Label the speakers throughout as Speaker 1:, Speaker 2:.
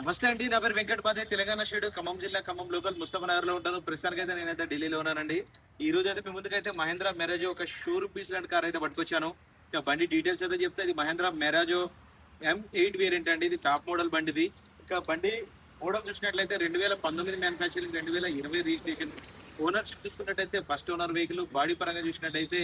Speaker 1: నమస్తే అండి. నా పేరు వెంకట్ పాదే, తెలంగాణ స్టేట్ ఖమ్మం జిల్లా ఖమ్మం లోకల్ ముస్తఫానగర్ లో ఉంటాను. ప్రస్తుతానికి అయితే నేనైతే ఢిల్లీలో ఉన్నానండి. ఈ రోజు అయితే మీ ముందుకైతే మహేంద్ర మెరాజో ఒక షోరూమ్ పీస్ లాంటి కార్ అయితే పట్టుకొచ్చాను. ఇక బండి డీటెయిల్స్ అయితే చెప్తే ఇది మహేంద్ర మెరాజో M8 వేరియంట్ అండి. ఇది టాప్ మోడల్ బండి ఇది. ఇక బండి మోడల్ చూసినట్లయితే 2019 మ్యానుఫ్యాక్చరింగ్, 2020 రిజిస్ట్రేషన్. ఓనర్షిప్ చూసుకున్నట్టయితే ఫస్ట్ ఓనర్ వెహికల్. బాడీ పరంగా చూసినట్టయితే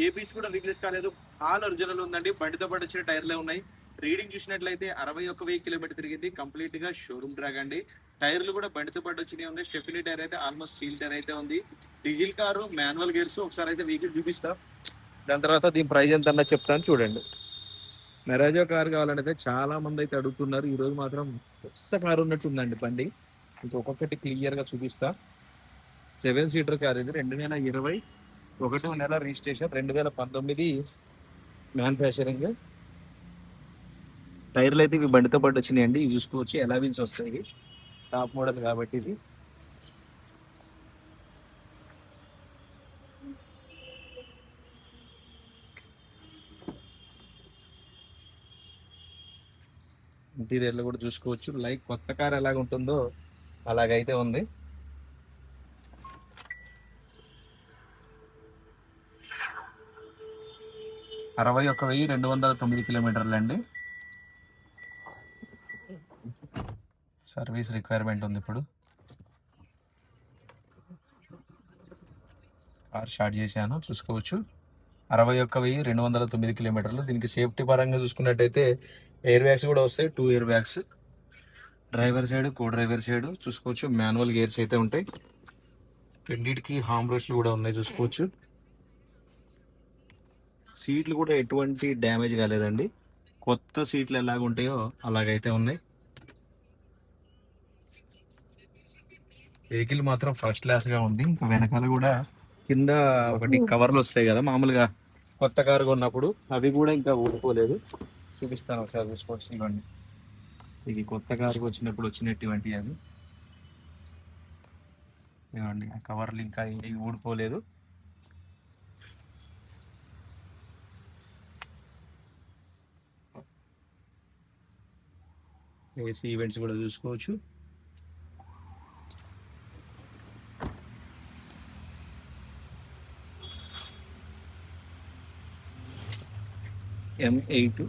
Speaker 1: ఏ పీస్ కూడా రీప్లేస్ కాలేదు, ఆల్ ఒరిజినల్ ఉందండి. బండితో పాటు వచ్చిన టైర్లే ఉన్నాయి. రీడింగ్ చూసినట్లయితే 61,000 కిలోమీటర్ తిరిగింది. కంప్లీట్ గా షోరూమ్ ట్రాక్ అండి. టైర్లు కూడా బండితో పాటు వచ్చినాయి ఉన్నాయి. స్టెఫినీ టైర్ అయితే ఆల్మోస్ట్ సీల్ టైర్ అయితే ఉంది. Diesel car, manual gears. ఒకసారి అయితే వెహికల్ చూపిస్తా, దాని తర్వాత దీని ప్రైస్ ఎంత అన్నా చెప్తాను చూడండి. మెరాజో కార్ కావాలంటే చాలా మంది అయితే అడుగుతున్నారు. ఈ రోజు మాత్రం కొత్త కారు ఉన్నట్టు ఉందండి బండి. ఇంకొకటి క్లియర్ గా చూపిస్తా. 7 సీటర్ కార్ ఇది. 2021 నెల రిజిస్ట్రేషన్, 2019 మ్యానుఫ్యాక్చరింగ్. టైర్లు అయితే ఇవి బండితో పాటు వచ్చినాయండి. ఇవి చూసుకోవచ్చు, ఎలా వీల్స్ వస్తాయి. టాప్ మోడల్ కాబట్టి ఇది. ఇంటీరియర్లో కూడా చూసుకోవచ్చు. లైక్ కొత్త కార్ ఎలాగ ఉంటుందో అలాగైతే ఉంది. అరవై ఒక్క వెయ్యి 209 కిలోమీటర్లు అండి. సర్వీస్ రిక్వైర్మెంట్ ఉంది. ఇప్పుడు కార్ స్టార్ట్ చేశాను, చూసుకోవచ్చు. 61,209 కిలోమీటర్లు. దీనికి సేఫ్టీ పరంగా చూసుకున్నట్టయితే ఎయిర్ బ్యాగ్స్ కూడా వస్తాయి, 2 ఎయిర్ బ్యాగ్స్. డ్రైవర్ సైడ్, కో డ్రైవర్ సైడ్ చూసుకోవచ్చు. మాన్యువల్ గేర్స్ అయితే ఉంటాయి. రెండింటికి హామ్ బ్రష్లు కూడా ఉన్నాయి, చూసుకోవచ్చు. సీట్లు కూడా ఎటువంటి డ్యామేజ్ కాలేదండి. కొత్త సీట్లు ఎలాగ ఉంటాయో అలాగైతే ఉన్నాయి. వెహికల్ మాత్రం ఫస్ట్ క్లాస్ గా ఉంది. ఇంకా వెనకాల కూడా కింద ఒకటి కవర్లు వస్తాయి కదా మామూలుగా కొత్త కారు కొన్నప్పుడు, అవి కూడా ఇంకా ఊడిపోలేదు. చూపిస్తాను ఒకసారి, చూసుకోవచ్చు. ఇవ్వండి, ఇది కొత్త కారుకి వచ్చినప్పుడు వచ్చినటువంటి అవి. ఇవ్వండి, ఆ కవర్లు ఇంకా ఏవి ఊడిపోలేదు. ఏసీ ఈవెంట్స్ కూడా చూసుకోవచ్చు. M8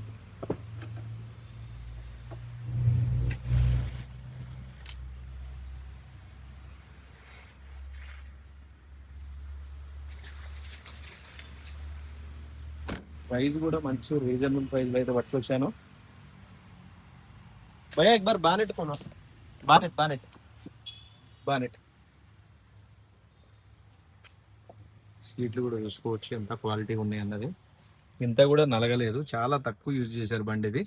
Speaker 1: ప్రైస్ కూడా మంచి రీజనబుల్ ప్రైస్ అయితే పట్టుకొచ్చాను. భయ్యా एक बार బానెట్ కొను, బానెట్ బానెట్ బానెట్. సీట్లు కూడా చూసుకోవచ్చు ఎంత క్వాలిటీ ఉన్నాయి అన్నది. ఇంత కూడా నలగలేదు, చాలా తక్కువ యూజ్ చేశారు బండి ఇది.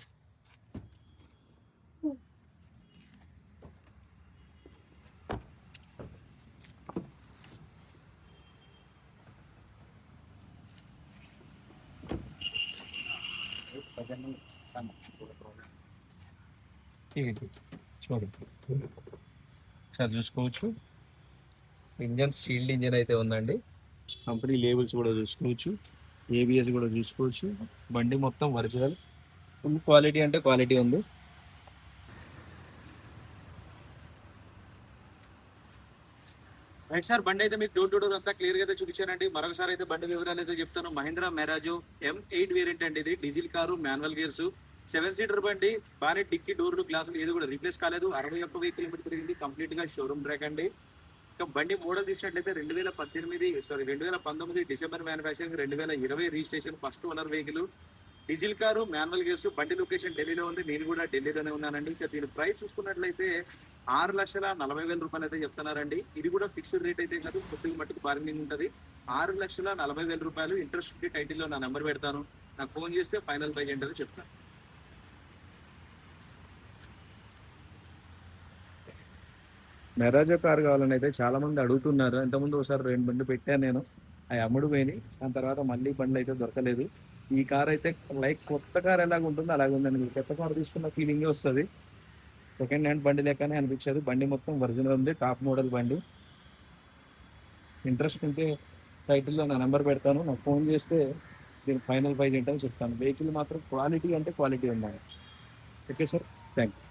Speaker 1: సార్ చూసుకోవచ్చు, ఇంజన్ సీల్డ్ ఇంజన్ అయితే ఉందండి. కంపెనీ లేబుల్స్ కూడా చూసుకోవచ్చు. ఏబిఎస్ కూడా చూసుకోవచ్చు. బండి మొత్తం ఒరిజినల్, ఫుల్ క్వాలిటీ అంటే క్వాలిటీ ఉంది. రైట్ సార్, బండి అయితే మీకు డోర్ టు డోర్ అంతా క్లియర్ గా అయితే చూపించానండి. మరొకసారి అయితే బండి వివరాలు అయితే చెప్తాను. మహేంద్ర మెరాజో M8 వేరియంట్ అండి ఇది. Diesel car, manual gears, 7 seater బండి. బానే డిక్కి, డోర్లు, గ్లాసులు ఏది కూడా రీప్లేస్ కాలేదు. 61,000 కిలోమీటర్ తిరిగింది. కంప్లీట్ గా షోరూమ్ ట్రాక్ అండి. ఇక బండి మోడల్ చూసినట్లయితే 2019 December manufacturing, 2020 registration. First owner vehicle. Diesel car, manual gears. బండి లొకేషన్ ఢిల్లీలో ఉంది. నేను కూడా ఢిల్లీలోనే ఉన్నానండి. ఇక దీని ప్రైస్ చూసుకున్నట్లయితే 6,40,000 అయితే చెప్తున్నారండి. ఇది కూడా ఫిక్స్డ్ రేట్ అయితే కాదు, కొద్దిగా మట్టుకు బార్గెనింగ్ ఉంటుంది. 6,40,000 ఇంట్రెస్ట్ ఉంటే టైటిల్లో నా నెంబర్ పెడతాను, నాకు ఫోన్ చేస్తే ఫైనల్ ప్రైజ్ ఏంటో చెప్తాను. మెరాజో కార్ కావాలని అయితే చాలా మంది అడుగుతున్నారు. ఇంతకుముందు ఒకసారి 2 బండ్లు పెట్టాను నేను, అవి అమ్ముడు పోయినాయి. దాని తర్వాత మళ్ళీ బండ్లు అయితే దొరకలేదు. ఈ కార్ అయితే లైక్ కొత్త కార్ ఎలాగ ఉంటుందో అలాగే ఉందండి. మీకు కొత్త కార్ తీసుకున్న ఫీలింగే వస్తుంది. సెకండ్ హ్యాండ్ బండి లెక్కనే అనిపించదు. బండి మొత్తం ఒరిజినల్ ఉంది, టాప్ మోడల్ బండి. ఇంట్రెస్ట్ ఉంటే టైటిల్లో నా నెంబర్ పెడతాను, నాకు ఫోన్ చేస్తే దీని ఫైనల్ ప్రైజ్ ఏంటని చెప్తాను. వెహికల్ మాత్రం క్వాలిటీ అంటే క్వాలిటీ ఉండాలి. Okay sir, thank you.